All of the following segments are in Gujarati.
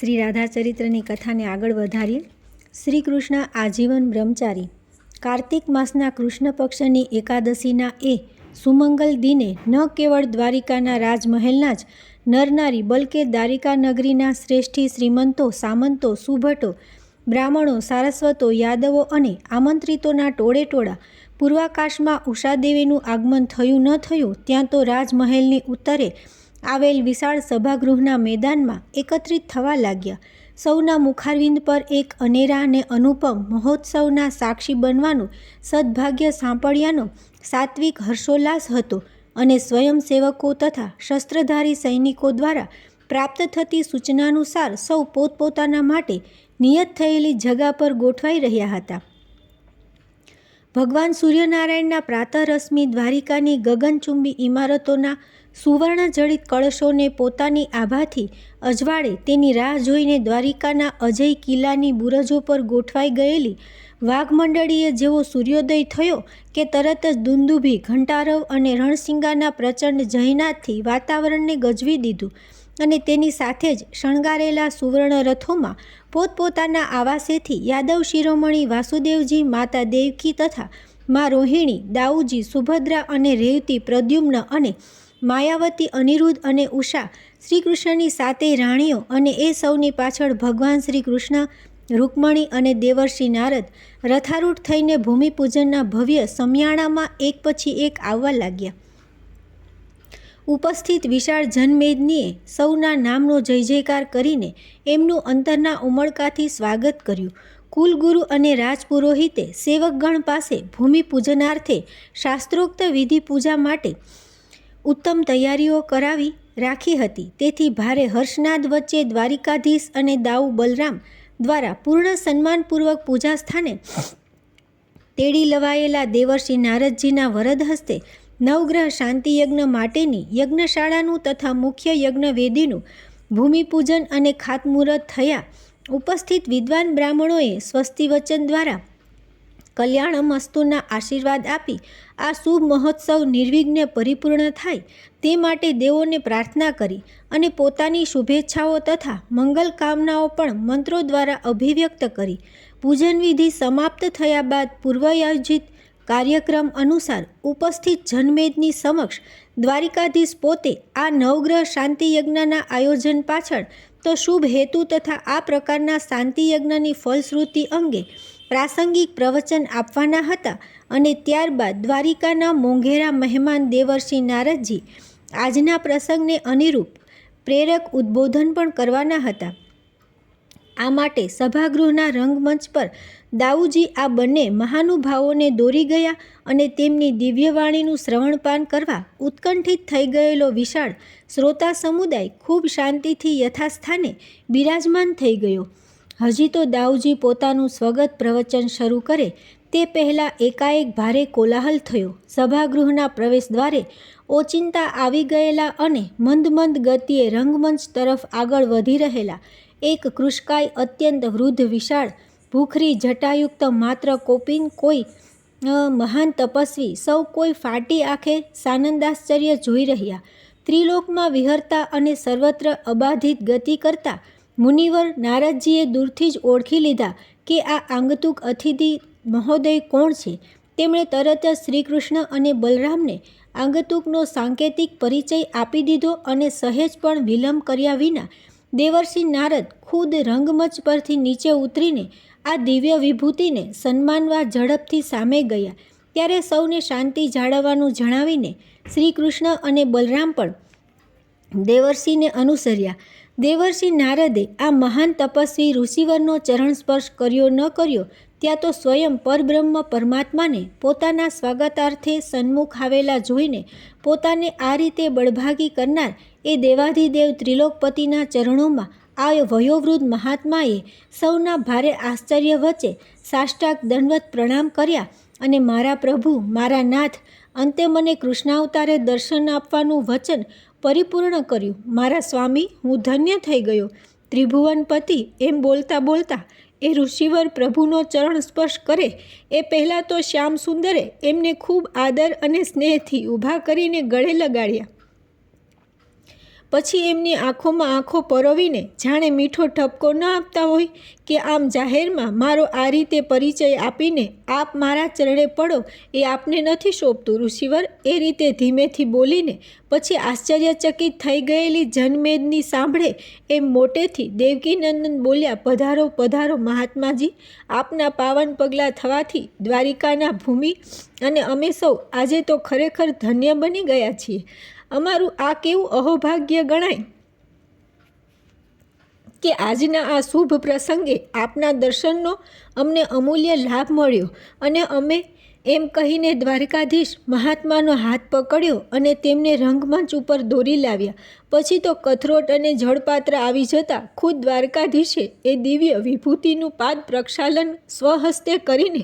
શ્રી રાધાચરિત્રની કથાને આગળ વધારીએ. શ્રી કૃષ્ણ આજીવન બ્રહ્મચારી. કાર્તિક માસના કૃષ્ણ પક્ષની એકાદશીના એ સુમંગલ દિને ન કેવળ દ્વારિકાના રાજમહેલના જ નરનારી બલકે દ્વારિકા નગરીના શ્રેષ્ઠી શ્રીમંતો, સામંતો, સુભટો, બ્રાહ્મણો, સારસ્વતો, યાદવો અને આમંત્રિતોના ટોળેટોળા પૂર્વાકાશમાં ઉષાદેવીનું આગમન થયું ન થયું ત્યાં તો રાજમહેલની ઉત્તરે આવેલ વિશાળ સભાગૃહના મેદાનમાં એકત્રિત થવા લાગ્યા. સૌના મુખારવિંદ પર એક અનેરા અને અનુપમ મહોત્સવના સાક્ષી બનવાનું સદભાગ્ય સાંપડ્યાનો સાત્વિક હર્ષોલ્લાસ હતો અને સ્વયંસેવકો તથા શસ્ત્રધારી સૈનિકો દ્વારા પ્રાપ્ત થતી સૂચનાનુસાર સૌ પોતપોતાના માટે નિયત થયેલી જગા પર ગોઠવાઈ રહ્યા હતા. ભગવાન સૂર્યનારાયણના પ્રાતઃરશ્મિ દ્વારિકાની ગગનચુંબી ઇમારતોના સુવર્ણજડિત કળશોને પોતાની આભાથી અજવાળે તેની રાહ જોઈને દ્વારિકાના અજય કિલ્લાની બુરજો પર ગોઠવાઈ ગયેલી વાઘમંડળીએ જેવો સૂર્યોદય થયો કે તરત જ દુંદુભી, ઘંટારવ અને રણસિંગાના પ્રચંડ જયનાદથી વાતાવરણને ગજવી દીધું અને તેની સાથે જ શણગારેલા સુવર્ણ રથોમાં પોતપોતાના આવાસેથી યાદવ શિરોમણી વાસુદેવજી, માતા દેવકી તથા મા રોહિણી, દાઉજી, સુભદ્રા અને રેવતી, પ્રદ્યુમ્ન અને માયાવતી, અનિરુદ્ધ અને ઉષા, શ્રીકૃષ્ણની સાતેય રાણીઓ અને એ સૌની પાછળ ભગવાન શ્રી કૃષ્ણ, રૂકમણી અને દેવર્ષિ નારદ રથારૂઢ થઈને ભૂમિપૂજનના ભવ્ય સમિયાણામાં એક પછી એક આવવા લાગ્યા. ઉપસ્થિત વિશાળ જનમેદનીએ સૌના નામનો જય જયકાર કરીને એમનું અંતરના ઉમળકાથી સ્વાગત કર્યું. કુલગુરુ અને રાજપુરોહિતે સેવકગણ પાસે ભૂમિપૂજનાર્થે શાસ્ત્રોક્ત વિધિ પૂજા માટે ઉત્તમ તૈયારીઓ કરાવી રાખી હતી. તેથી ભારે હર્ષનાદ વચ્ચે દ્વારિકાધીશ અને દાઉ બલરામ દ્વારા પૂર્ણ સન્માનપૂર્વક પૂજા સ્થાને તેડી લવાયેલા દેવર્ષિ નારદજીના વરદ હસ્તે નવગ્રહ શાંતિ યજ્ઞ માટેની યજ્ઞશાળાનું તથા મુખ્ય યજ્ઞવેદીનું ભૂમિપૂજન અને ખાતમુહૂર્ત થયા. ઉપસ્થિત વિદ્વાન બ્રાહ્મણોએ સ્વસ્તિ વચન દ્વારા કલ્યાણમસ્તુના આશીર્વાદ આપી આ શુભ મહોત્સવ નિર્વિઘ્ને પરિપૂર્ણ થાય તે માટે દેવોને પ્રાર્થના કરી અને પોતાની શુભેચ્છાઓ તથા મંગલ કામનાઓ પણ મંત્રો દ્વારા અભિવ્યક્ત કરી. પૂજન વિધિ સમાપ્ત થયા બાદ પૂર્વયોજિત કાર્યક્રમ અનુસાર ઉપસ્થિત જનમેદની સમક્ષ દ્વારિકાધીશ પોતે આ નવગ્રહ શાંતિ યજ્ઞના આયોજન પાછળ તો શુભ હેતુ તથા આ પ્રકારના શાંતિ યજ્ઞની ફલશ્રુતિ અંગે પ્રાસંગિક પ્રવચન આપવાના હતા અને ત્યારબાદ દ્વારિકાના મોંઘેરા મહેમાન દેવર્ષિ નારદજી આજના પ્રસંગને અનુરૂપ પ્રેરક ઉદ્બોધન પણ કરવાના હતા. આ માટે સભાગૃહના રંગમંચ પર દાઉજી આ બંને મહાનુભાવોને દોરી ગયા અને તેમની દિવ્યવાણીનું શ્રવણપાન કરવા ઉત્કંઠિત થઈ ગયેલો વિશાળ શ્રોતા સમુદાય ખૂબ શાંતિથી યથાસ્થાને બિરાજમાન થઈ ગયો. હજી તો દાઉજી પોતાનું સ્વગત પ્રવચન શરૂ કરે તે પહેલાં એકાએક ભારે કોલાહલ થયો. સભાગૃહના પ્રવેશદ્વારે ઓચિંતા આવી ગયેલા અને મંદ મંદ ગતિએ રંગમંચ તરફ આગળ વધી રહેલા એક કૃશકાય અત્યંત વૃદ્ધ વિશાળ ભૂખરી જટાયુક્ત માત્ર કોપિન કોઈ મહાન તપસ્વી સૌ કોઈ ફાટી આંખે સાનંદાશ્ચર્ય જોઈ રહ્યા. ત્રિલોકમાં વિહરતા અને સર્વત્ર અબાધિત ગતિ કરતા મુનિવર નારદજીએ દૂરથી જ ઓળખી લીધા કે આ આંગતુક અતિથિ મહોદય કોણ છે. તેમણે તરત જ શ્રીકૃષ્ણ અને બલરામને આંગતુકનો સાંકેતિક પરિચય આપી દીધો અને સહેજ પણ વિલંબ કર્યા વિના દેવર્ષિ નારદ ખુદ રંગમંચ પરથી નીચે ઉતરીને આ દિવ્ય વિભૂતિને સન્માનવા ઝડપથી સામે ગયા. ત્યારે સૌને શાંતિ જાળવવાનું જણાવીને શ્રી કૃષ્ણ અને બલરામ પણ દેવર્ષિને અનુસર્યા. દેવર્ષિ નારદે આ મહાન તપસ્વી ઋષિવરનો ચરણ સ્પર્શ કર્યો ન કર્યો ત્યાં તો સ્વયં પરબ્રહ્મ પરમાત્માને પોતાના સ્વાગતાર્થે સન્મુખ આવેલા જોઈને પોતાને આ રીતે બળભાગી કરનાર એ દેવાધિદેવ ત્રિલોકપતિના ચરણોમાં આ વયોવૃદ્ધ મહાત્માએ સૌના ભારે આશ્ચર્ય વચ્ચે સાષ્ટાંગ દંડવત પ્રણામ કર્યા અને મારા પ્રભુ, મારા નાથ, અંતે મને કૃષ્ણાવતારે દર્શન આપવાનું વચન પરિપૂર્ણ કર્યું. મારા સ્વામી, હું ધન્ય થઈ ગયો. ત્રિભુવનપતિ એમ બોલતા બોલતા એ ઋષિવર પ્રભુનો ચરણ સ્પર્શ કરે એ પહેલાં તો શ્યામ સુંદરે એમને ખૂબ આદર અને સ્નેહથી ઊભા કરીને ગળે લગાડ્યા. પછી એમની આંખોમાં આંખો પરોવીને જાણે મીઠો ઠપકો ન આપતા હોય કે આમ જાહેરમાં મારો આ રીતે પરિચય આપીને આપ મારા ચરણે પડો એ આપને નથી શોભતું ઋષિવર, એ રીતે ધીમેથી બોલીને પછી આશ્ચર્યચકિત થઈ ગયેલી જનમેદની સાંભળે એમ મોટેથી દેવકીનંદન બોલ્યા, પધારો પધારો મહાત્માજી, આપના પાવન પગલાં થવાથી દ્વારિકાના ભૂમિ અને અમે સૌ આજે તો ખરેખર ધન્ય બની ગયા છીએ. અમારું આ કેવું અહોભાગ્ય ગણાય કે આજના આ શુભ પ્રસંગે આપના દર્શનનો અમને અમૂલ્ય લાભ મળ્યો. અને અમે એમ કહીને દ્વારકાધીશ મહાત્માનો હાથ પકડ્યો અને તેમને રંગમંચ ઉપર દોરી લાવ્યા. પછી તો કથરોટ અને જળપાત્ર આવી જતાં ખુદ દ્વારકાધીશે એ દિવ્ય વિભૂતિનું પાદ પ્રક્ષાલન સ્વહસ્તે કરીને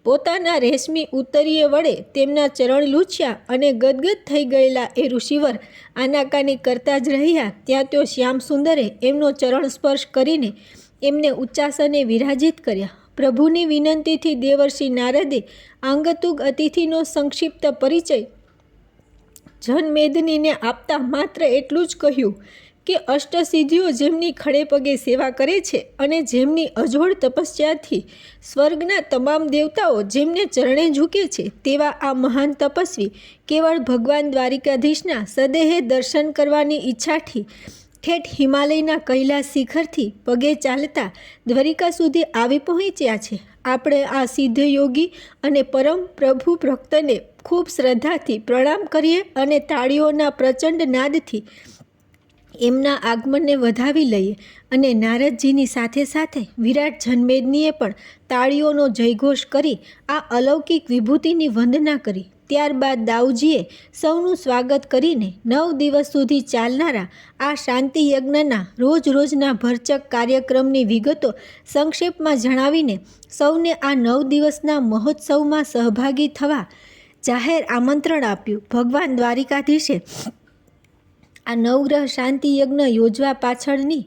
પોતાના રેશમી ઉત્તરીય વડે તેમના ચરણ લૂછ્યા અને ગદગદ થઈ ગયેલા એ ઋષિવર આનાકાની કરતા જ રહ્યા. ત્યાં તો શ્યામ સુંદરે એમનો ચરણ સ્પર્શ કરીને એમને ઉચ્ચાસને વિરાજિત કર્યા. પ્રભુની વિનંતીથી દેવર્ષિ નારદે આંગતુક અતિથિનો સંક્ષિપ્ત પરિચય જનમેદનીને આપતા માત્ર એટલું જ કહ્યું કે અષ્ટસિદ્ધિઓ જેમની ખડે પગે સેવા કરે છે અને જેમની અજોડ તપસ્યાથી સ્વર્ગના તમામ દેવતાઓ જેમને ચરણે ઝૂકે છે તેવા આ મહાન તપસ્વી કેવળ ભગવાન દ્વારિકાધીશના સદેહે દર્શન કરવાની ઈચ્છાથી ઠેઠ હિમાલયના કૈલાસ શિખરથી પગે ચાલતા દ્વારિકા સુધી આવી પહોંચ્યા છે. આપણે આ સિદ્ધ યોગી અને પરમ પ્રભુ ભક્તને ખૂબ શ્રદ્ધાથી પ્રણામ કરીએ અને તાળીઓના પ્રચંડ નાદથી એમના આગમનને વધાવી લઈએ. અને નારદજીની સાથે સાથે વિરાટ જનમેદનીએ પણ તાળીઓનો જયઘોષ કરી આ અલૌકિક વિભૂતિની વંદના કરી. ત્યારબાદ દાઉજીએ સૌનું સ્વાગત કરીને 9 દિવસ સુધી ચાલનારા આ શાંતિ યજ્ઞના રોજ રોજના ભરચક કાર્યક્રમની વિગતો સંક્ષેપમાં જણાવીને સૌને આ 9 દિવસના મહોત્સવમાં સહભાગી થવા જાહેર આમંત્રણ આપ્યું. ભગવાન દ્વારિકાધીશે આ નવગ્રહ શાંતિ યજ્ઞ યોજવા પાછળની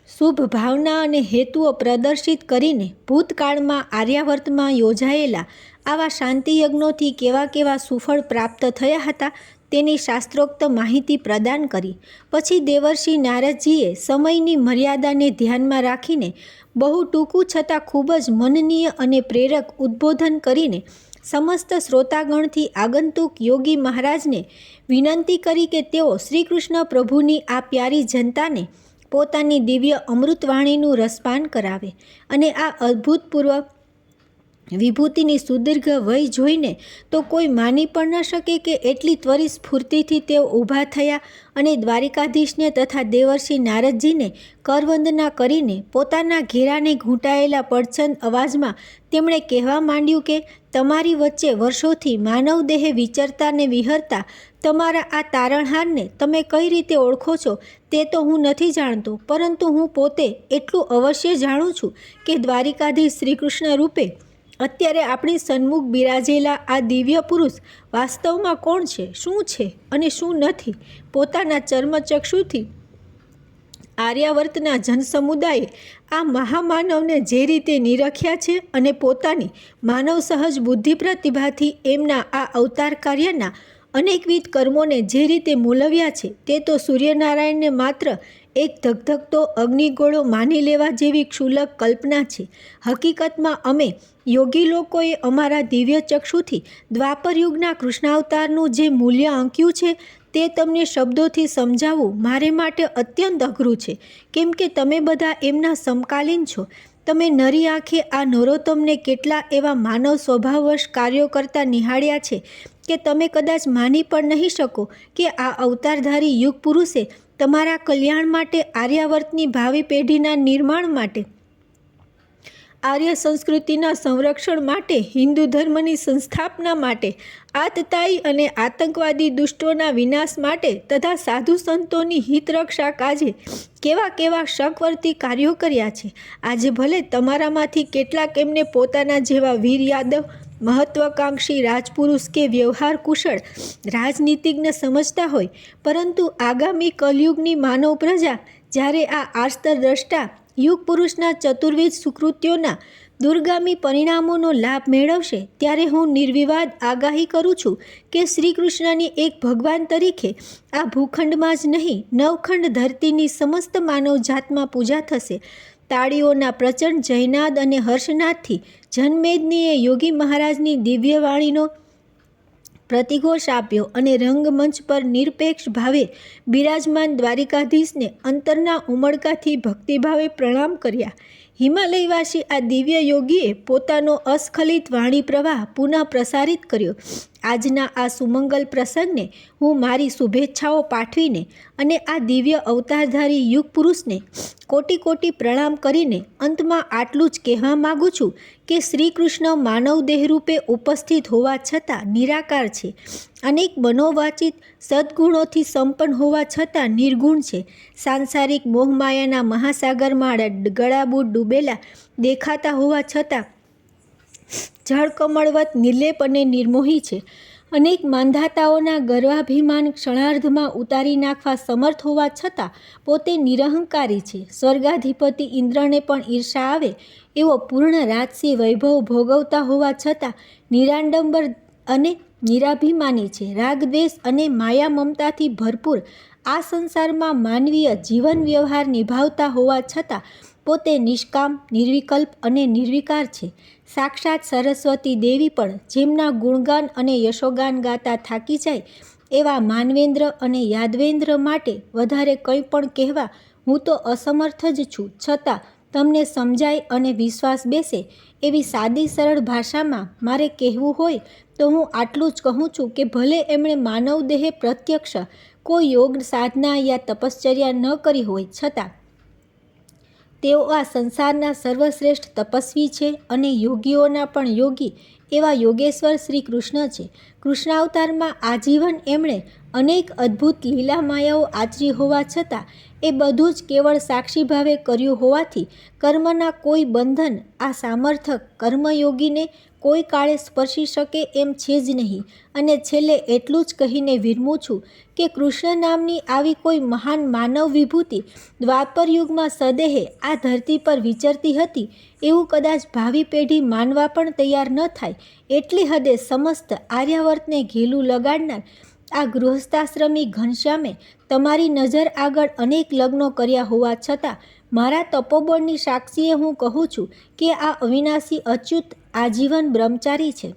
શુભ ભાવના અને હેતુઓ પ્રદર્શિત કરીને ભૂતકાળમાં આર્યાવર્તમાં યોજાયેલા આવા શાંતિ યજ્ઞોથી કેવા કેવા સુફળ પ્રાપ્ત થયા હતા તેની શાસ્ત્રોક્ત માહિતી પ્રદાન કરી. પછી દેવર્ષિ નારદજીએ સમયની મર્યાદાને ધ્યાનમાં રાખીને બહુ ટૂંકું છતાં ખૂબ જ મનનીય અને પ્રેરક ઉદ્બોધન કરીને સમસ્ત શ્રોતાગણથી આગંતુક યોગી મહારાજને વિનંતી કરી કે તેઓ શ્રીકૃષ્ણ પ્રભુની આ પ્યારી જનતાને પોતાની દિવ્ય અમૃતવાણીનું રસપાન કરાવે. અને આ અદ્ભુતપૂર્વ વિભૂતિની સુદીર્ઘ વય જોઈને તો કોઈ માની પણ ન શકે કે એટલી ત્વરિત સ્ફૂર્તિથી તેઓ ઊભા થયા અને દ્વારિકાધીશને તથા દેવર્ષિ નારદજીને કરવંદના કરીને પોતાના ઘેરાને ઘૂંટાયેલા પડછંદ અવાજમાં તેમણે કહેવા માંડ્યું કે તમારી વચ્ચે વર્ષોથી માનવ દેહે વિચરતા ને વિહરતા તમારા આ તારણહારને તમે કઈ રીતે ઓળખો છો તે તો હું નથી જાણતો, પરંતુ હું પોતે એટલું અવશ્ય જાણું છું કે દ્વારિકાધીશ શ્રીકૃષ્ણ રૂપે અત્યારે આપણી સન્મુખ બિરાજેલા આ દિવ્ય પુરુષ વાસ્તવમાં કોણ છે, શું છે અને શું નથી. પોતાના ચર્મચક્ષુથી આર્યાવર્તના જનસમુદાયે આ મહામાનવને જે રીતે નિરખ્યા છે અને પોતાની માનવ સહજ બુદ્ધિ પ્રતિભાથી એમના આ અવતાર કાર્યના અનેકવિધ કર્મોને જે રીતે મૂલવ્યા છે તે તો સૂર્યનારાયણને માત્ર એક ધગધગતો અગ્નિગોળો માની લેવા જેવી ક્ષુલક કલ્પના છે. હકીકતમાં અમે યોગી લોકોએ અમારા દિવ્ય ચક્ષુથી દ્વાપરયુગના કૃષ્ણાવતારનું જે મૂલ્ય આંક્યું છે તે તમને શબ્દોથી સમજાવવું મારે માટે અત્યંત અઘરું છે, કેમ કે તમે બધા એમના સમકાલીન છો. તમે નરી આંખે આ નરોત્તમને કેટલા એવા માનવ સ્વભાવવશ કાર્યો કરતા નિહાળ્યા છે કે તમે કદાચ માની પણ નહીં શકો કે આ અવતારધારી યુગ પુરુષે તમારા કલ્યાણ માટે, આર્યાવર્તની ભાવિ પેઢીના નિર્માણ માટે, આર્ય સંસ્કૃતિના સંરક્ષણ માટે, હિન્દુ ધર્મની સંસ્થાપના માટે, આતતાયી અને આતંકવાદી દુષ્ટોના વિનાશ માટે તથા સાધુ સંતોની હિતરક્ષા કાજે કેવા કેવા શકવર્તી કાર્યો કર્યા છે. આજે ભલે તમારામાંથી કેટલાક એમને પોતાના જેવા વીર યાદવ, મહત્વાકાંક્ષી રાજપુરુષ કે વ્યવહાર કુશળ રાજનીતિજ્ઞ સમજતા હોય, પરંતુ આગામી કલયુગની માનવ પ્રજા જ્યારે આ આસ્તદ્રષ્ટા યુગ પુરુષના ચતુર્વિધ સુકૃત્યોના દૂરગામી પરિણામોનો લાભ મેળવશે, ત્યારે હું નિર્વિવાદ આગાહી કરું છું કે શ્રી કૃષ્ણની એક ભગવાન તરીકે આ ભૂખંડમાં જ નહીં, નવખંડ ધરતીની સમસ્ત માનવજાતમાં પૂજા થશે. તાળીઓના પ્રચંડ જયનાદ અને હર્ષનાદથી જનમેદનીએ યોગી મહારાજની દિવ્ય વાણીનો પ્રતિઘોષ આપ્યો અને રંગમંચ પર નિરપેક્ષ ભાવે બિરાજમાન દ્વારિકાધીશને અંતરના ઉમળકાથી ભક્તિભાવે પ્રણામ કર્યા. હિમાલયવાસી આ દિવ્ય યોગીએ પોતાનો અસ્ખલિત વાણી પ્રવાહ પુનઃ પ્રસારિત કર્યો. આજના આ સુમંગલ પ્રસંગને હું મારી શુભેચ્છાઓ પાઠવીને અને આ દિવ્ય અવતારધારી યુગ પુરુષને કોટી કોટી પ્રણામ કરીને અંતમાં આટલું જ કહેવા માગું છું કે શ્રી કૃષ્ણ માનવ દેહરૂપે ઉપસ્થિત હોવા છતાં નિરાકાર છે. અનેક મનોવાચિત સદ્ગુણોથી સંપન્ન હોવા છતાં નિર્ગુણ છે. સાંસારિક મોહમાયાના મહાસાગરમાં ગળાબૂટ ડૂબેલા દેખાતા હોવા છતાં જળકમળવત નિર્લેપ અને નિર્મોહી છે. અનેક માંધાતાઓના ગર્વાભિમાન ક્ષણાર્ધમાં ઉતારી નાખવા સમર્થ હોવા છતાં પોતે નિરહંકારી છે. સ્વર્ગાધિપતિ ઇન્દ્રને પણ ઈર્ષા આવે એવો પૂર્ણ રાજસી વૈભવ ભોગવતા હોવા છતાં નિરાડંબર અને નિરાભિમાની છે. રાગદ્વેષ અને માયા મમતાથી ભરપૂર આ સંસારમાં માનવીય જીવન વ્યવહાર નિભાવતા હોવા છતાં પોતે નિષ્કામ, નિર્વિકલ્પ અને નિર્વિકાર છે. સાક્ષાત સરસ્વતી દેવી પણ જેમના ગુણગાન અને યશોગાન ગાતા થાકી જાય એવા માનવેન્દ્ર અને યાદવેન્દ્ર માટે વધારે કંઈ પણ કહેવા હું તો અસમર્થ જ છું. છતાં તમને સમજાય અને વિશ્વાસ બેસે એવી સાદી સરળ ભાષામાં મારે કહેવું હોય તો હું આટલું જ કહું છું કે ભલે એમણે માનવ દેહે પ્રત્યક્ષ કોઈ યોગ સાધના યા તપશ્ચર્યા ન કરી હોય, છતાં તેઓ આ સંસારના સર્વશ્રેષ્ઠ તપસ્વી છે અને યોગીઓના પણ યોગી એવા યોગેશ્વર શ્રી કૃષ્ણ છે. કૃષ્ણાવતારમાં આજીવન એમણે અનેક અદ્ભુત લીલામાયાઓ આચરી હોવા છતાં એ બધું જ કેવળ સાક્ષી ભાવે કર્યું હોવાથી કર્મના કોઈ બંધન આ સામર્થક કર્મયોગીને કોઈ કાળે સ્પર્શી શકે એમ છે જ નહીં. અને છેલ્લે એટલું જ કહીને વિરમું છું કે કૃષ્ણ નામની આવી કોઈ મહાન માનવ વિભૂતિ દ્વાપર યુગમાં સદેહે આ ધરતી પર વિચરતી હતી એવું કદાચ ભાવિ પેઢી માનવા પણ તૈયાર ન થાય એટલી હદે સમસ્ત આર્યાવર્તને ઘેલું લગાડનાર આ ગૃહસ્થાશ્રમી ઘનશ્યામે તમારી નજર આગળ અનેક લગ્નો કર્યા હોવા છતાં મારા તપોબળની સાક્ષીએ હું કહું છું કે આ અવિનાશી અચ્યુત આજીવન બ્રહ્મચારી છે.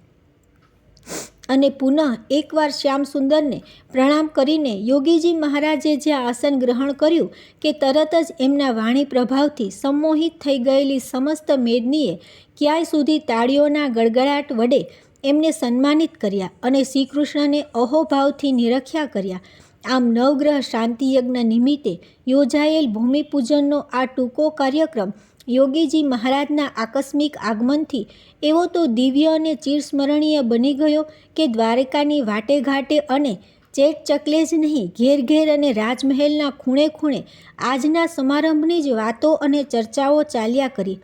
અને પુનઃ એકવાર શ્યામ સુંદરને પ્રણામ કરીને યોગીજી મહારાજે જ્યાં આસન ગ્રહણ કર્યું કે તરત જ એમના વાણી પ્રભાવથી સંમોહિત થઈ ગયેલી સમસ્ત મેદનીએ ક્યાંય સુધી તાળીઓના ગડગડાટ વડે એમને સન્માનિત કર્યા અને શ્રીકૃષ્ણને અહોભાવથી નિરખ્યા કર્યા. આમ નવગ્રહ શાંતિયજ્ઞ નિમિત્તે યોજાયેલ ભૂમિપૂજનનો આ ટૂંકો કાર્યક્રમ યોગીજી મહારાજના આકસ્મિક આગમનથી એવો તો દિવ્ય અને ચિરસ્મરણીય બની ગયો કે દ્વારકાની વાટે ઘાટે અને ચેટચકલે જ નહીં, ઘેર ઘેર અને રાજમહેલના ખૂણે ખૂણે આજના સમારંભની જ વાતો અને ચર્ચાઓ ચાલ્યા કરી.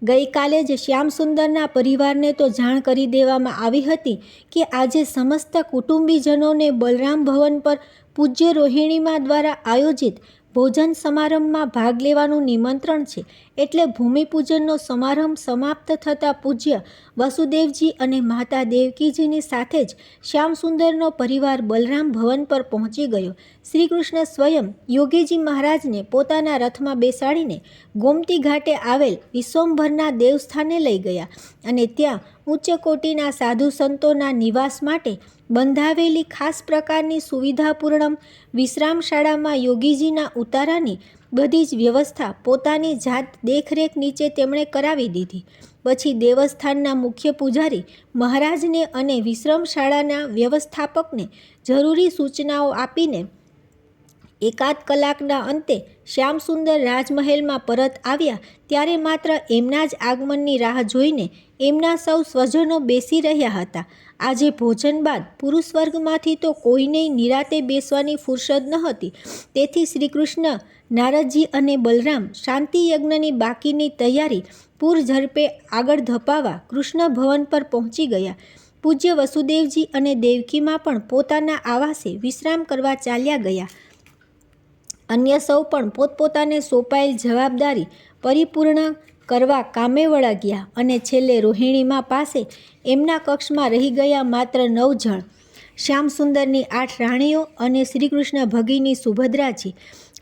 ગઈકાલે જ શ્યામસુંદરના પરિવારને તો જાણ કરી દેવામાં આવી હતી કે આજે સમસ્ત કુટુંબીજનોને બલરામ ભવન પર પૂજ્ય રોહિણીમા દ્વારા આયોજિત ભોજન સમારંભમાં ભાગ લેવાનું નિમંત્રણ છે. એટલે ભૂમિપૂજનનો સમારંભ સમાપ્ત થતાં પૂજ્ય વસુદેવજી અને માતા દેવકીજીની સાથે જ શ્યામસુંદરનો પરિવાર બલરામ ભવન પર પહોંચી ગયો. શ્રી કૃષ્ણ સ્વયં યોગીજી મહારાજને પોતાના રથમાં બેસાડીને ગોમતી ઘાટે આવેલ વિશ્વંભરના દેવસ્થાને લઈ ગયા અને ત્યાં ઉચ્ચ કોટીના સાધુ સંતોના નિવાસ માટે બંધાવેલી ખાસ પ્રકારની સુવિધાપૂર્ણ વિશ્રામશાળામાં યોગીજીના ઉતારાની બધી જ વ્યવસ્થા પોતાની જાત દેખરેખ નીચે તેમણે કરાવી દીધી. પછી દેવસ્થાનના મુખ્ય પૂજારી મહારાજને અને વિશ્રામશાળાના વ્યવસ્થાપકને જરૂરી સૂચનાઓ આપીને એકાદ કલાકના અંતે શ્યામસુંદર રાજમહેલમાં પરત આવ્યા ત્યારે માત્ર એમના જ આગમનની રાહ જોઈને એમના સૌ સ્વજનો બેસી રહ્યા હતા. આજે ભોજન બાદ પુરુષ વર્ગમાંથી તો કોઈનેય નિરાતે બેસવાની ફુરસદ ન હતી. તેથી શ્રીકૃષ્ણ, નારદજી અને બલરામ શાંતિ યજ્ઞની બાકીની તૈયારી પૂર ઝડપે આગળ ધપાવવા કૃષ્ણ ભવન પર પહોંચી ગયા. પૂજ્ય વસુદેવજી અને દેવકીમાં પણ પોતાના આવાસે વિશ્રામ કરવા ચાલ્યા ગયા. અન્ય સૌ પણ પોતપોતાને સોંપાયેલ જવાબદારી પરિપૂર્ણ કરવા કામે વળગ્યા અને છેલ્લે રોહિણીમા પાસે એમના કક્ષમાં રહી ગયા માત્ર 9 જણ. શ્યામસુંદરની 8 રાણીઓ અને શ્રીકૃષ્ણ ભગીની સુભદ્રાજી.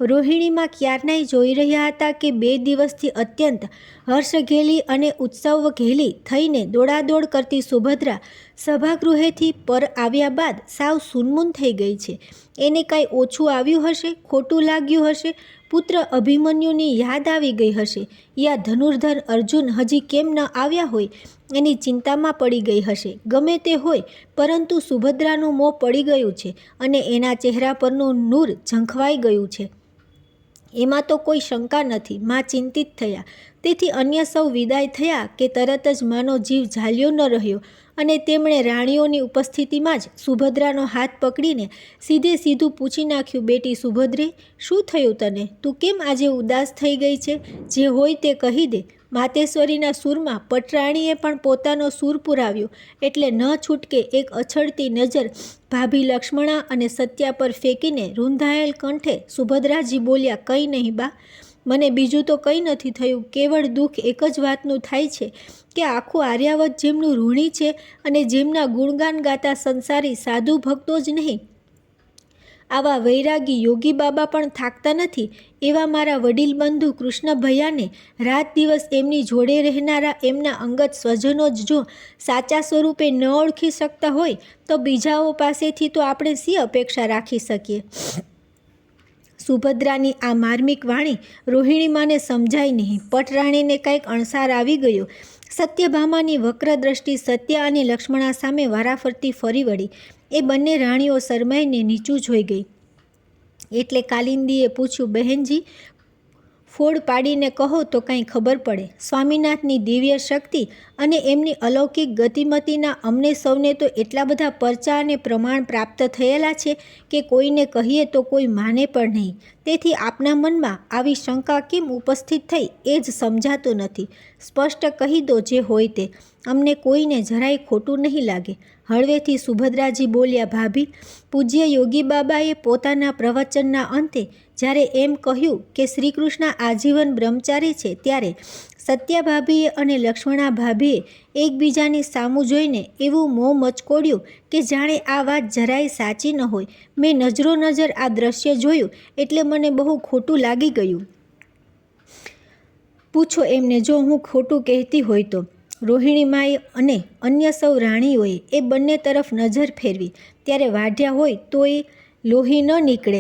રોહિણીમાં ક્યારનાય જોઈ રહ્યા હતા કે 2 દિવસથી અત્યંત હર્ષઘેલી અને ઉત્સવ ઘેલી થઈને દોડાદોડ કરતી સુભદ્રા સભાગૃહેથી પર આવ્યા બાદ સાવ સૂનમૂન થઈ ગઈ છે. એને કાંઈ ઓછું આવ્યું હશે, ખોટું લાગ્યું હશે, પુત્ર અભિમન્યુની યાદ આવી ગઈ હશે, યા ધનુર્ધર અર્જુન હજી કેમ ન આવ્યા હોય એની ચિંતામાં પડી ગઈ હશે. ગમે તે હોય, પરંતુ સુભદ્રાનું મોં પડી ગયું છે અને એના ચહેરા પરનું નૂર ઝંખવાઈ ગયું છે. એમાં તો કોઈ શંકા નથી. માં ચિંતિત થયા. તેથી અન્ય સૌ વિદાય થયા કે તરત જ માનો જીવ ઝાલ્યો ન રહ્યો અને તેમણે રાણીઓની ઉપસ્થિતિમાં જ સુભદ્રાનો હાથ પકડીને સીધે સીધું પૂછી નાખ્યું, બેટી સુભદ્રે, શું થયું તને? તું કેમ આજે ઉદાસ થઈ ગઈ છે? જે હોય તે કહી દે. માતેશ્વરીના સૂરમાં પટરાણીએ પણ પોતાનો સૂર પુરાવ્યો એટલે ન છૂટકે એક અછડતી નજર ભાભી લક્ષ્મણા અને સત્યા પર ફેંકીને રૂંધાયેલ કંઠે સુભદ્રાજી બોલ્યા, કંઈ નહીં બા, મને બીજું તો કંઈ નથી થયું. કેવળ દુઃખ એક જ વાતનું થાય છે કે આખું આર્યાવત જેમનું ઋણી છે અને જેમના ગુણગાન ગાતા સંસારી સાધુ ભક્તો જ નહીં, આવા વૈરાગી યોગી બાબા પણ થાકતા નથી. એવા મારા વડીલ બંધુ કૃષ્ણ ભૈયાને રાત દિવસ એમની જોડે રહેનારા એમના અંગત સ્વજનો જ જો સાચા સ્વરૂપે ન ઓળખી શકતા હોય તો બીજાઓ પાસેથી તો આપણે શી અપેક્ષા રાખી શકીએ? સુભદ્રાની આ માર્મિક વાણી રોહિણીમાને સમજાઈ નહીં. પટરાણીને કંઈક અણસાર આવી ગયો. સત્યભામાની વક્ર દ્રષ્ટિ સત્ય અને લક્ષ્મણા સામે વારાફરતી ફરી વળી. એ બંને રાણીઓ શરમાઈને નીચું જોઈ ગઈ. એટલે કાલિંદીએ પૂછ્યું, બહેનજી, ફોડ પાડીને કહો તો કાંઈ ખબર પડે. સ્વામિનાથની દિવ્ય શક્તિ અને એમની અલૌકિક ગતિમતીના અમને સૌને તો એટલા બધા પરચા અને પ્રમાણ પ્રાપ્ત થયેલા છે કે કોઈને કહીએ તો કોઈ માને પણ નહીં. તેથી આપના મનમાં આવી શંકા કેમ ઉપસ્થિત થઈ એ જ સમજાતું નથી. સ્પષ્ટ કહી દો જે હોય તે. અમને કોઈને જરાય ખોટું નહીં લાગે. હળવેથી સુભદ્રાજી બોલ્યા, ભાભી, પૂજ્ય યોગી બાબાએ પોતાના પ્રવચનના અંતે જ્યારે એમ કહ્યું કે શ્રીકૃષ્ણ આજીવન બ્રહ્મચારી છે, ત્યારે સત્યા ભાભીએ અને લક્ષ્મણા ભાભીએ એકબીજાની સામું જોઈને એવું મોં મચકોડ્યું કે જાણે આ વાત જરાય સાચી ન હોય. મેં નજરો નજર આ દ્રશ્ય જોયું એટલે મને બહુ ખોટું લાગી ગયું. પૂછો એમને જો હું ખોટું કહેતી હોય તો. રોહિણીમાએ અને અન્ય સૌ રાણીઓએ એ બંને તરફ નજર ફેરવી ત્યારે વાઢ્યા હોય તો એ લોહી ન નીકળે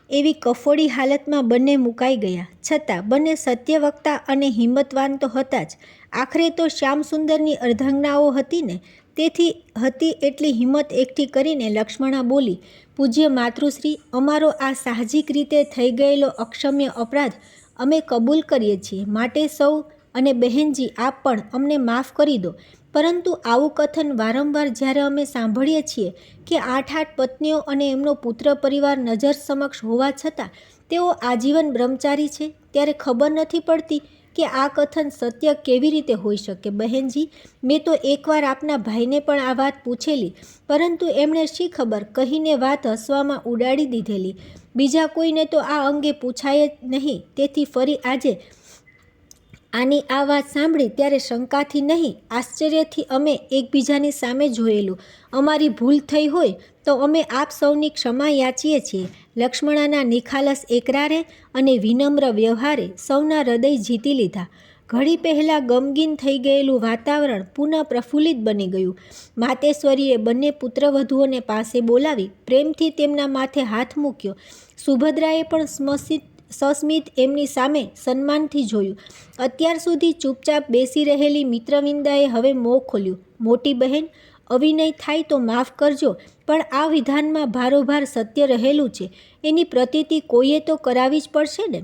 એવી કફોડી હાલતમાં બંને મુકાઈ ગયા. છતાં બંને સત્યવક્તા અને હિંમતવાન તો હતા જ. આખરે તો શ્યામસુંદરની અર્ધાંગનાઓ હતી ને, તેથી હતી એટલી હિંમત એકઠી કરીને લક્ષ્મણા બોલી, પૂજ્ય માતૃશ્રી, અમારો આ સાહજિક રીતે થઈ ગયેલો અક્ષમ્ય અપરાધ અમે કબૂલ કરીએ છીએ. માટે સૌ અને બહેનજી આપ પણ અમને માફ કરી દો. પરંતુ આવું કથન વારંવાર જ્યારે અમે સાંભળીએ છીએ કે 8 પત્નીઓ અને એમનો પુત્ર પરિવાર નજર સમક્ષ હોવા છતાં તેઓ આજીવન બ્રહ્મચારી છે, ત્યારે ખબર નથી પડતી કે આ કથન સત્ય કેવી રીતે હોઈ શકે. બહેનજી, મેં તો એકવાર આપના ભાઈને પણ આ વાત પૂછેલી, પરંતુ એમણે શી ખબર કહીને વાત હસવામાં ઉડાડી દીધેલી. બીજા કોઈને તો આ અંગે પૂછાય જ નહીં. તેથી ફરી આજે આની આ વાત સાંભળી ત્યારે શંકાથી નહીં, આશ્ચર્યથી અમે એકબીજાની સામે જોયેલું. અમારી ભૂલ થઈ હોય તો અમે આપ સૌની ક્ષમા યાચીએ છીએ. લક્ષ્મણાના નિખાલસ એકરારે અને વિનમ્ર વ્યવહારે સૌના હૃદય જીતી લીધા. ઘડી પહેલાં ગમગીન થઈ ગયેલું વાતાવરણ પુનઃ પ્રફુલ્લિત બની ગયું. માતેશ્વરીએ બંને પુત્રવધુઓને પાસે બોલાવી પ્રેમથી તેમના માથે હાથ મૂક્યો. સુભદ્રાએ પણ સસ્મિત એમની સામે સન્માનથી જોયું. અત્યાર સુધી ચૂપચાપ બેસી રહેલી મિત્રવિંદાએ હવે મોં ખોલ્યું. મોટી બહેન, અવિનય થાય તો માફ કરજો, પણ આ વિધાનમાં ભારોભાર સત્ય રહેલું છે. એની પ્રતીતિ કોઈએ તો કરાવી જ પડશે ને.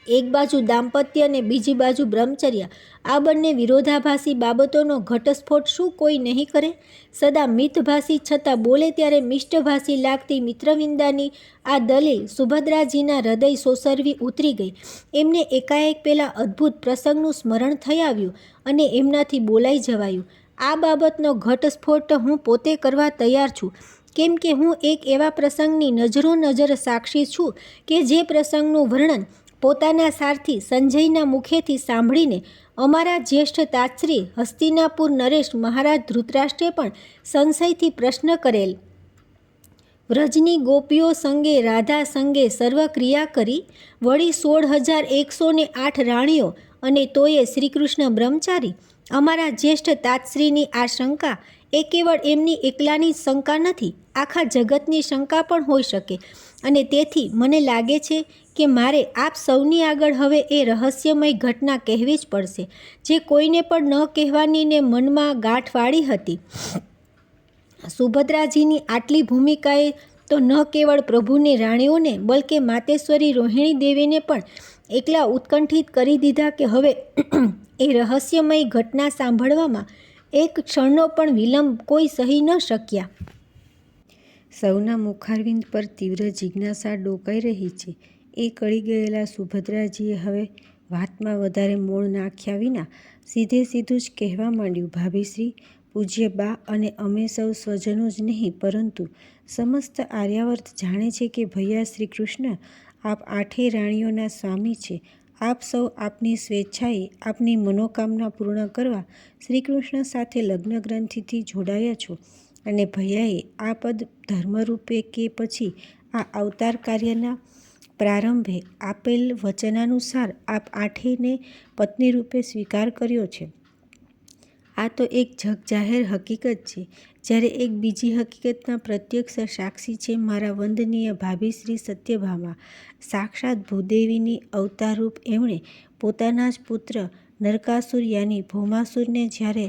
એક બાજુ દાંપત્ય અને બીજી બાજુ બ્રહ્મચર્ય, આ બંને વિરોધાભાસી બાબતોનો ઘટસ્ફોટ શું કોઈ નહીં કરે? સદા મિતભાસી છતાં બોલે ત્યારે મિષ્ટભાસી લાગતી મિત્રવિંદાની આ દલીલ સુભદ્રાજીના હૃદય સોસરવી ઉતરી ગઈ. એમને એકાએક પેલા અદ્ભુત પ્રસંગનું સ્મરણ થઈ આવ્યું અને એમનાથી બોલાઈ જવાયું. આ બાબતનો ઘટસ્ફોટ હું પોતે કરવા તૈયાર છું. કેમ કે હું એક એવા પ્રસંગની નજરો-નજર સાક્ષી છું કે જે પ્રસંગનું વર્ણન પોતાના સારથી સંજયના મુખેથી સાંભળીને અમારા જ્યેષ્ઠ તાતશ્રી હસ્તિનાપુર નરેશ મહારાજ ધૃતરાષ્ટ્રે પણ સંશયથી પ્રશ્ન કરેલ. વ્રજની ગોપીઓ સંગે રાધા સંગે સર્વ ક્રિયા કરી, વળી 16,108 રાણીઓ અને તોયે શ્રીકૃષ્ણ બ્રહ્મચારી. અમારા જ્યેષ્ઠ તાતશ્રીની આ શંકા એ કેવળ એમની એકલાની જ શંકા નથી, આખા જગતની શંકા પણ હોઈ શકે. અને તેથી મને લાગે છે કે મારે આપ સૌની આગળ હવે એ રહસ્યમય ઘટના કહેવી જ પડશે, જે કોઈને પણ ન કહેવાની ને મનમાં ગાંઠ વાળી હતી. સુભદ્રાજીની આટલી ભૂમિકાએ તો ન કેવળ પ્રભુની રાણીઓને બલકે માતેશ્વરી રોહિણી દેવીને પણ એકલા ઉત્કંઠિત કરી દીધા કે હવે એ રહસ્યમય ઘટના સાંભળવામાં એક ક્ષણનો પણ વિલંબ કોઈ સહી ન શક્યા. સૌના મુખારવિંદ પર તીવ્ર જિજ્ઞાસા ડોકાઈ રહી છે. એ કળી ગયેલા સુભદ્રાજીએ હવે વાતમાં વધારે મોણ નાખ્યા વિના સીધે સીધું જ કહેવા માંડ્યું, ભાભીશ્રી, પૂજ્ય બા અને અમે સૌ સ્વજનો જ નહીં પરંતુ સમસ્ત આર્યાવર્ત જાણે છે કે ભૈયા શ્રી કૃષ્ણ આપ આઠેય રાણીઓના સ્વામી છે. આપ સૌ આપની સ્વેચ્છાએ આપની મનોકામના પૂર્ણ કરવા શ્રીકૃષ્ણ સાથે લગ્ન ગ્રંથિથી જોડાયા છો અને ભૈયાએ આ પદ ધર્મરૂપે કે પછી આ અવતાર કાર્યના પ્રારંભે આપેલ વચનાનુસાર આપ આઠેયને પત્ની રૂપે સ્વીકાર કર્યો છે. આ તો એક જગજાહેર હકીકત છે. જ્યારે એક બીજી હકીકતના પ્રત્યક્ષ સાક્ષી છે મારા વંદનીય ભાભીશ્રી સત્યભામા. સાક્ષાત ભૂદેવીની અવતારરૂપ એમણે પોતાના જ પુત્ર નરકાસુર યાની ભૌમાસુરને જ્યારે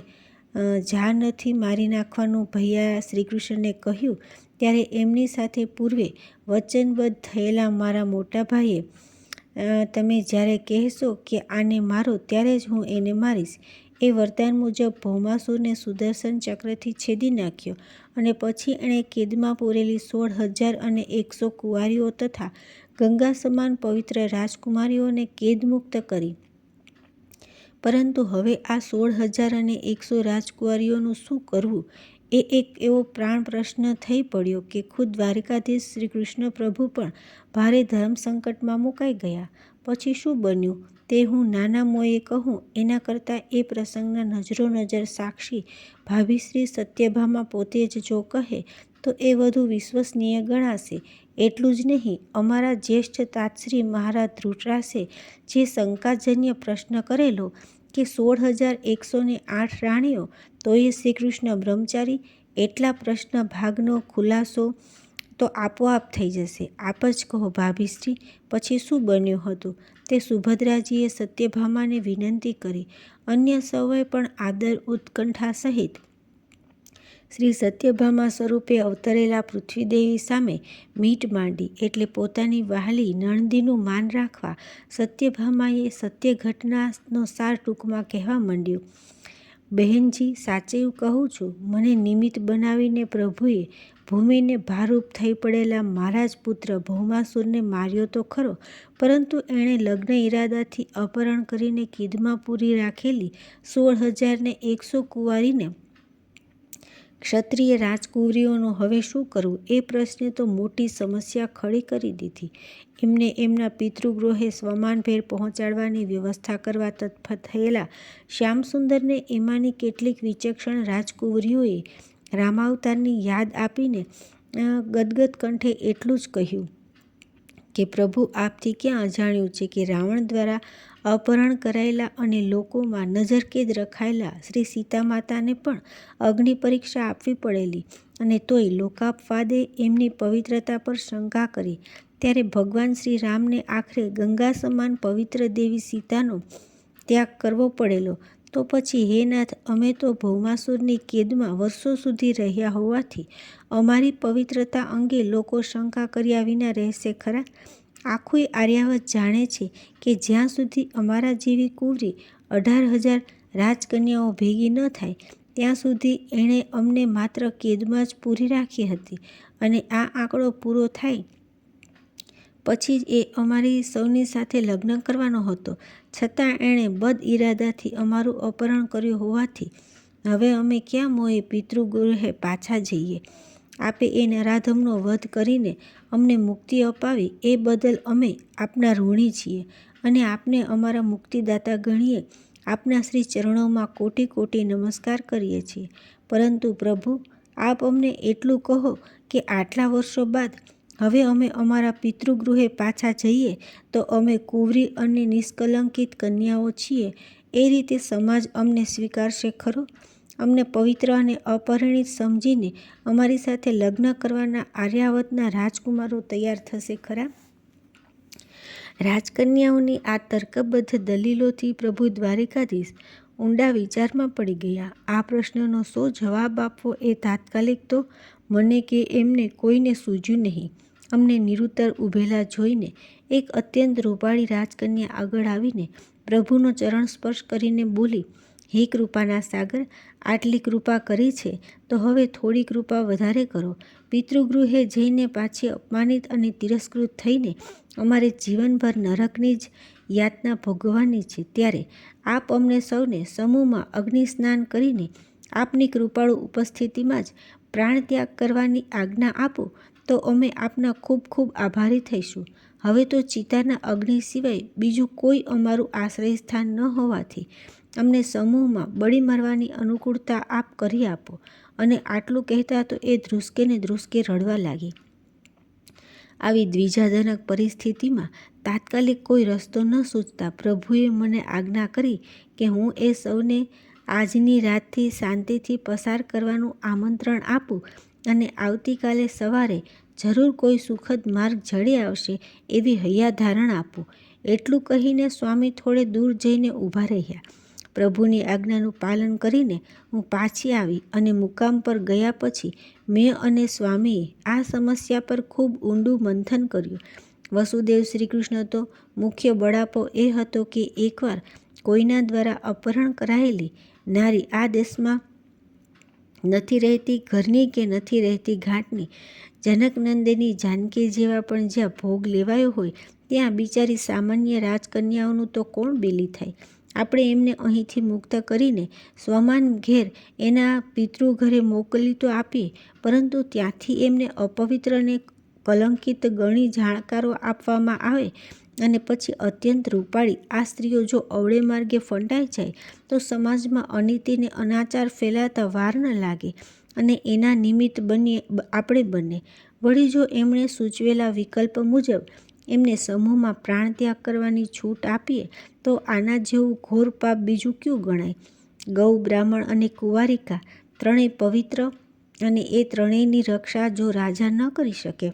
જાનથી મારી નાખવાનું ભૈયા શ્રીકૃષ્ણને કહ્યું, ત્યારે એમની સાથે પૂર્વે વચનબદ્ધ થયેલા મારા મોટા ભાઈએ તમે જ્યારે કહેશો કે આને મારો ત્યારે જ હું એને મારીશ, એ વરદાન મુજબ ભૌમાસુરને સુદર્શન ચક્રથી છેદી નાખ્યો અને પછી એણે કેદમાં પૂરેલી 16,100 કુંવારીઓ તથા ગંગા સમાન પવિત્ર રાજકુમારીઓને કેદમુક્ત કરી. પરંતુ હવે આ 16,100 રાજકુમારીઓનું શું કરવું એ એક એવો પ્રાણ પ્રશ્ન થઈ પડ્યો કે ખુદ દ્વારિકાધીશ શ્રી કૃષ્ણ પ્રભુ પણ ભારે ધર્મ સંકટમાં મુકાઈ ગયા. પછી શું બન્યું તે હું નાના મોયે કહું એના કરતાં એ પ્રસંગના નજરો-નજર સાક્ષી ભાભીશ્રી સત્યભામા પોતે જ જો કહે તો એ વધુ વિશ્વસનીય ગણાશે. એટલું જ નહીં, અમારા જ્યેષ્ઠ તાતશ્રી મહારાજ ધૃતરાષ્ટ્રે જે શંકાજન્ય પ્રશ્ન કરેલો કે 16,108 રાણીઓ તોયે શ્રીકૃષ્ણ બ્રહ્મચારી, એટલા પ્રશ્ન ભાગનો ખુલાસો તો આપોઆપ થઈ જશે. આપ જ કહો ભાભીશ્રી, પછી શું બન્યું હતું તે? સુભદ્રાજીએ સત્યભામાને વિનંતી કરી. અન્ય સૌએ પણ આદર ઉત્કંઠા સહિત શ્રી સત્યભામા સ્વરૂપે અવતરેલા પૃથ્વીદેવી સામે મીટ માંડી. એટલે પોતાની વહાલી નણંદીનું માન રાખવા સત્યભામાએ સત્ય ઘટનાનો સાર ટૂંકમાં કહેવા માંડ્યો. બહેનજી, સાચેયું કહું છું, મને નિમિત્ત બનાવીને પ્રભુએ ભૂમિને ભારરૂપ થઈ પડેલા મારા જ પુત્ર ભૌમાસુરને માર્યો તો ખરો, પરંતુ એણે લગ્ન ઈરાદાથી અપહરણ કરીને કેદમાં પૂરી રાખેલી 16,100 કુંવારીને ક્ષત્રિય રાજકુંવરીઓનું હવે શું કરવું એ પ્રશ્ને તો મોટી સમસ્યા ખડી કરી દીધી. એમને એમના પિતૃગૃહે સ્વમાનભેર પહોંચાડવાની વ્યવસ્થા કરવા તત્પર થયેલા શ્યામસુંદરને એમાંની કેટલીક વિચક્ષણ રાજકુંવરીઓએ રામાવતારની યાદ આપીને ગદગદ કંઠે એટલું જ કહ્યું કે પ્રભુ આપથી ક્યાં અજાણ્યું છે કે રાવણ દ્વારા અપહરણ કરાયેલા અને લોકોમાં નજરકેદ રખાયેલા શ્રી સીતામાતાને પણ અગ્નિ પરીક્ષા આપવી પડેલી અને તોય લોકાપવાદે એમની પવિત્રતા પર શંકા કરી. ત્યારે ભગવાન શ્રી રામને આખરે ગંગા સમાન પવિત્ર દેવી સીતાનો ત્યાગ કરવો પડેલો. તો પછી હે નાથ, અમે તો ભૌમાસુરની કેદમાં વર્ષો સુધી રહ્યા હોવાથી અમારી પવિત્રતા અંગે લોકો શંકા કર્યા વિના રહેશે ખરા? આખુંય આર્યાવત જાણે છે કે જ્યાં સુધી અમારા જેવી કુંવરી 18,000 રાજકન્યાઓ ભેગી ન થાય ત્યાં સુધી એણે અમને માત્ર કેદમાં જ પૂરી રાખી હતી અને આ આંકડો પૂરો થાય પછી જ એ અમારી સૌની સાથે લગ્ન કરવાનો હતો. છતાં એણે બદ ઈરાદાથી અમારું અપહરણ કર્યું હોવાથી હવે અમે ક્યાં મોયે પિતૃગૃહે પાછા જઈએ? આપે એ નરાધમનો વધ કરીને અમને મુક્તિ અપાવી એ બદલ અમે આપના ઋણી છીએ અને આપને અમારા મુક્તિદાતા ગણીએ આપના શ્રી ચરણોમાં કોટી કોટી નમસ્કાર કરીએ છીએ. પરંતુ પ્રભુ, આપ અમને એટલું કહો કે આટલા વર્ષો બાદ હવે અમે અમારા પિતૃગૃહે પાછા જઈએ તો અમે કુંવરી અને નિષ્કલંકિત કન્યાઓ છીએ એ રીતે સમાજ અમને સ્વીકારશે ખરો? અમને પવિત્ર અને અપરિણિત સમજીને અમારી સાથે લગ્ન કરવાના આર્યાવતના રાજકુમારો તૈયાર થશે ખરા? રાજકન્યાઓની આ તર્કબદ્ધ દલીલોથી પ્રભુ દ્વારિકાધીશ ઊંડા વિચારમાં પડી ગયા. આ પ્રશ્નનો શો જવાબ આપવો એ તાત્કાલિક તો મને કે એમને કોઈને સૂઝ્યું નહીં. અમને નિરુત્તર ઊભેલા જોઈને એક અત્યંત રૂપાળી રાજકન્યા આગળ આવીને પ્રભુનો ચરણ સ્પર્શ કરીને બોલી, હે કૃપાના સાગર, આટલી કૃપા કરી છે તો હવે થોડી કૃપા વધારે કરો. પિતૃગૃહે જઈને પાછી અપમાનિત અને તિરસ્કૃત થઈને અમારે જીવનભર નરકની જ યાતના ભોગવવાની છે. ત્યારે આપ અમને સૌને સમૂહમાં અગ્નિ સ્નાન કરીને આપની કૃપાળુ ઉપસ્થિતિમાં જ પ્રાણત્યાગ કરવાની આજ્ઞા આપો તો અમે આપના ખૂબ ખૂબ આભારી થઈશું. હવે તો ચિતાના અગ્નિ સિવાય બીજું કોઈ અમારું આશ્રયસ્થાન ન હોવાથી અમને સમૂહમાં બળી મરવાની અનુકૂળતા આપ કરી આપો. અને આટલું કહેતા તો એ ધ્રુસકે ને ધ્રુસકે રડવા લાગી. આવી દ્વિજાજનક પરિસ્થિતિમાં તાત્કાલિક કોઈ રસ્તો ન સૂચતા પ્રભુએ મને આજ્ઞા કરી કે હું એ સૌને આજની રાતથી શાંતિથી પસાર કરવાનું આમંત્રણ આપું અને આવતીકાલે સવારે જરૂર કોઈ સુખદ માર્ગ જડી આવશે એવી હૈયાધારણ આપું. એટલું કહીને સ્વામી થોડે દૂર જઈને ઊભા રહ્યા. પ્રભુની આજ્ઞાનું પાલન કરીને હું પાછી આવી અને મુકામ પર ગયા પછી મેં અને સ્વામીએ આ સમસ્યા પર ખૂબ ઊંડું મંથન કર્યું. વસુદેવ શ્રીકૃષ્ણ તો મુખ્ય બળાપો એ હતો કે એકવાર કોઈના દ્વારા અપહરણ કરાયેલી નારી આ દેશમાં નથી રહેતી ઘરની કે નથી રહેતી ઘાટની. જનકનંદિની જાનકી જેવા પણ જ્યાં ભોગ લેવાયો હોય ત્યાં બિચારી સામાન્ય રાજકન્યાઓનું તો કોણ બેલી થાય? આપણે એમને અહીંથી મુક્ત કરીને સ્વમાન ઘેર એના પિતૃઘરે મોકલી તો આપીએ, પરંતુ ત્યાંથી એમને અપવિત્ર ને કલંકિત ગણી જાણકારો આપવામાં આવે અને પછી અત્યંત રૂપાળી આ સ્ત્રીઓ જો અવળે માર્ગે ફંટાઈ જાય તો સમાજમાં અનીતિ ને અનાચાર ફેલાતા વાર ન લાગે અને એના નિમિત્ત બનીએ આપણે બને. વળી જો એમણે સૂચવેલા વિકલ્પ મુજબ એમને સમૂહમાં પ્રાણત્યાગ કરવાની છૂટ આપીએ તો આના જેવું ઘોર પાપ બીજું ક્યું ગણાય? ગૌ, બ્રાહ્મણ અને કુંવારિકા ત્રણેય પવિત્ર અને એ ત્રણેયની રક્ષા જો રાજા ન કરી શકે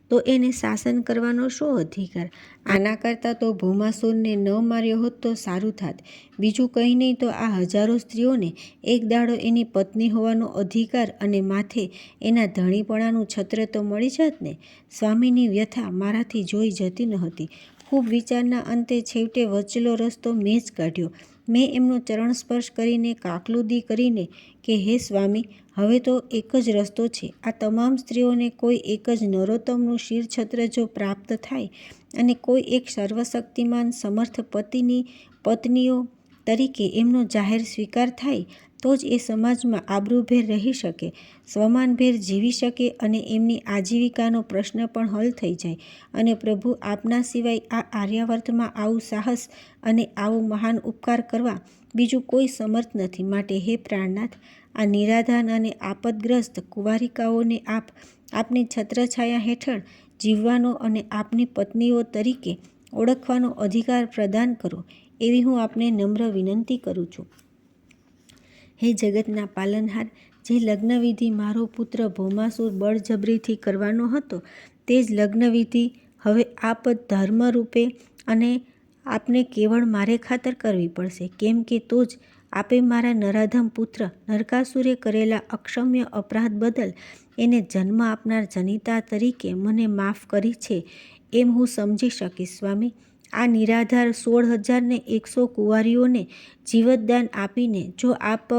તો એને શાસન કરવાનો શો અધિકાર? આના કરતાં તો ભૌમાસુરને ન માર્યો હોત તો સારું થાત. બીજું કંઈ નહીં તો આ હજારો સ્ત્રીઓને એક દાડો એની પત્ની હોવાનો અધિકાર અને માથે એના ધણીપણાનું છત્ર તો મળી જાત ને. સ્વામીની વ્યથા મારાથી જોઈ જતી નહોતી. ખૂબ વિચારના અંતે છેવટે વચલો રસ્તો મેં જ કાઢ્યો. મેં એમનો ચરણ સ્પર્શ કરીને કાકલુદી કરીને કે હે સ્વામી, હવે તો એક જ રસ્તો છે. આ તમામ સ્ત્રીઓને કોઈ એક જ નરોત્તમનું શિરછત્ર જો પ્રાપ્ત થાય અને કોઈ એક સર્વશક્તિમાન સમર્થ પતિની પત્નીઓ તરીકે એમનો જાહેર સ્વીકાર થાય તો જ એ સમાજમાં આબરૂભેર રહી શકે, સ્વમાનભેર જીવી શકે અને એમની આજીવિકાનો પ્રશ્ન પણ હલ થઈ જાય. અને પ્રભુ, આપના સિવાય આ આર્યાવર્તમાં આવું સાહસ અને આવો મહાન ઉપકાર કરવા બીજું કોઈ સમર્થ નથી. માટે હે પ્રાણનાથ, આ નિરાધાન અને આપદગ્રસ્ત કુંવારિકાઓને આપની છત્રછાયા હેઠળ જીવવાનો અને આપની પત્નીઓ તરીકે ઓળખવાનો અધિકાર પ્રદાન કરો એવી હું આપને નમ્ર વિનંતી કરું છું. હે જગતના પાલનહાર, જે લગ્નવિધિ મારો પુત્ર ભૌમાસુર બળજબરીથી કરવાનો હતો તે જ લગ્નવિધિ હવે આપ ધર્મરૂપે અને આપને કેવળ મારે ખાતર કરવી પડશે. કેમ કે તો જ આપે મારા નરાધમ પુત્ર નરકાસુરે કરેલા અક્ષમ્ય અપરાધ બદલ એને જન્મ આપનાર જનિતા તરીકે મને માફ કરી છે એમ હું સમજી શકીશ. સ્વામી, આ નિરાધાર 16,100 કુંવારીઓને જીવતદાન આપીને જો આપ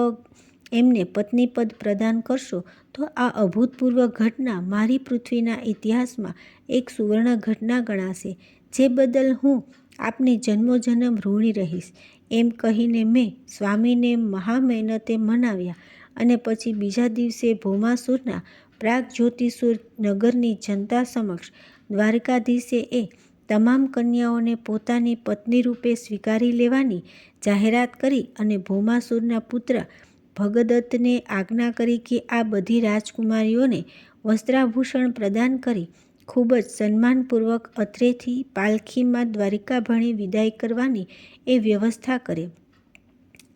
એમને પત્નીપદ પ્રદાન કરશો તો આ અભૂતપૂર્વ ઘટના મારી પૃથ્વીના ઇતિહાસમાં એક સુવર્ણ ઘટના ગણાશે, જે બદલ હું આપને જન્મોજન્મ ઋણી રહીશ. એમ કહીને મેં સ્વામીને મહામહેનતે મનાવ્યા અને પછી બીજા દિવસે ભૌમાસુરના પ્રાગજ્યોતિષુર નગરની જનતા સમક્ષ દ્વારકાધીશે એ તમામ કન્યાઓને પોતાની પત્ની રૂપે સ્વીકારી લેવાની જાહેરાત કરી અને ભૌમાસુરના પુત્ર ભગદત્તને આજ્ઞા કરી કે આ બધી રાજકુમારીઓને વસ્ત્રાભૂષણ પ્રદાન કરી ખૂબ જ સન્માનપૂર્વક અત્રેથી પાલખીમાં દ્વારિકા ભણી વિદાય કરવાની એ વ્યવસ્થા કરે.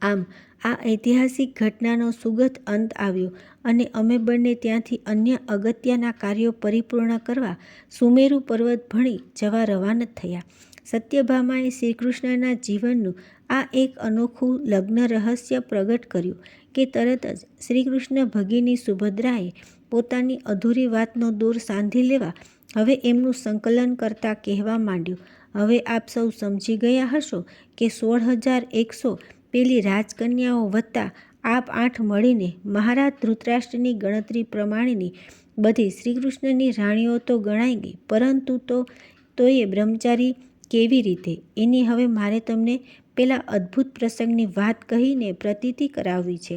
આમ આ ઐતિહાસિક ઘટનાનો સુગત અંત આવ્યો અને અમે બંને ત્યાંથી અન્ય અગત્યના કાર્યો પરિપૂર્ણ કરવા સુમેરુ પર્વત ભણી જવા રવાના થયા. સત્યભામાએ શ્રીકૃષ્ણના જીવનનું આ એક અનોખું લગ્ન રહસ્ય પ્રગટ કર્યું કે તરત જ શ્રીકૃષ્ણ ભગિની સુભદ્રાએ પોતાની અધૂરી વાતનો દોર સાંધી લેવા હવે એમનું સંકલન કરતા કહેવા માંડ્યું, હવે આપ સૌ સમજી ગયા હશો કે 16,100 પેલી રાજકન્યાઓ વત્તા આપ 8 મળીને મહારાજ ધૃતરાષ્ટ્રની ગણતરી પ્રમાણેની બધી શ્રીકૃષ્ણની રાણીઓ તો ગણાઈ ગઈ, પરંતુ તો એ બ્રહ્મચારી કેવી રીતે, એની હવે મારે તમને પેલા અદ્ભુત પ્રસંગની વાત કહીને પ્રતીતિ કરાવવી છે.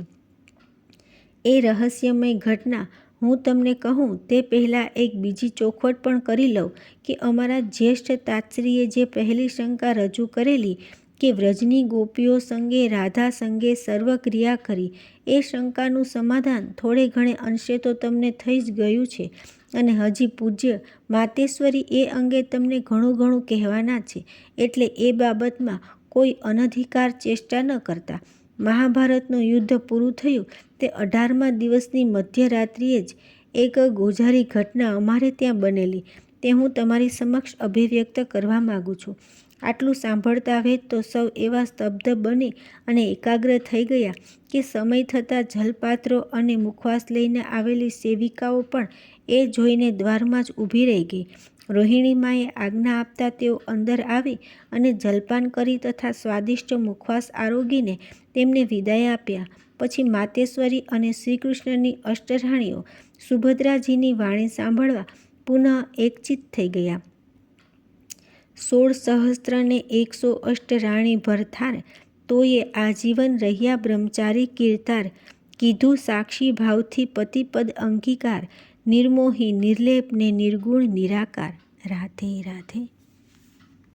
એ રહસ્યમય ઘટના હું તમને કહું તે પહેલાં એક બીજી ચોખવટ પણ કરી લઉં કે અમારા જ્યેષ્ઠ તાતશ્રીએ જે પહેલી શંકા રજૂ કરેલી કે વ્રજની ગોપીઓ સંગે રાધા સંગે સર્વ ક્રિયા કરી, એ શંકાનું સમાધાન થોડે ઘણે અંશે તો તમને થઈ જ ગયું છે અને હજી પૂજ્ય માતેશ્વરી એ અંગે તમને ઘણું કહેવાના છે, એટલે એ બાબતમાં કોઈ અનધિકાર ચેષ્ટા ન કરતા. મહાભારતનું યુદ્ધ પૂરું થયું તે 18મા દિવસની મધ્યરાત્રિએ જ એક ગોઝારી ઘટના અમારે ત્યાં બનેલી તે હું તમારી સમક્ષ અભિવ્યક્ત કરવા માગું છું. આટલું સાંભળતા વેત તો સૌ એવા સ્તબ્ધ બની અને એકાગ્ર થઈ ગયા કે સમય થતાં જલપાત્રો અને મુખવાસ લઈને આવેલી સેવિકાઓ પણ એ જોઈને દ્વારમાં જ ઊભી રહી ગઈ. રોહિણીમાએ આજ્ઞા આપતા તેઓ અંદર આવી અને જલપાન કરી તથા સ્વાદિષ્ટ મુખવાસ આરોગીને તેમને વિદાય આપ્યા. પછી માતેશ્વરી અને શ્રીકૃષ્ણની અષ્ટરાણીઓ સુભદ્રાજીની વાણી સાંભળવા પુનઃ એકચિત્ત થઈ ગયા. 16 સહસ્ત્રને 108 રાણી ભરથાર, તોયે આજીવન રહ્યા બ્રહ્મચારી કીર્તાર, કીધું સાક્ષી ભાવથી પતિપદ અંગીકાર, નિર્મોહી નિર્લેપ ને નિર્ગુણ નિરાકાર. રાધે રાધે.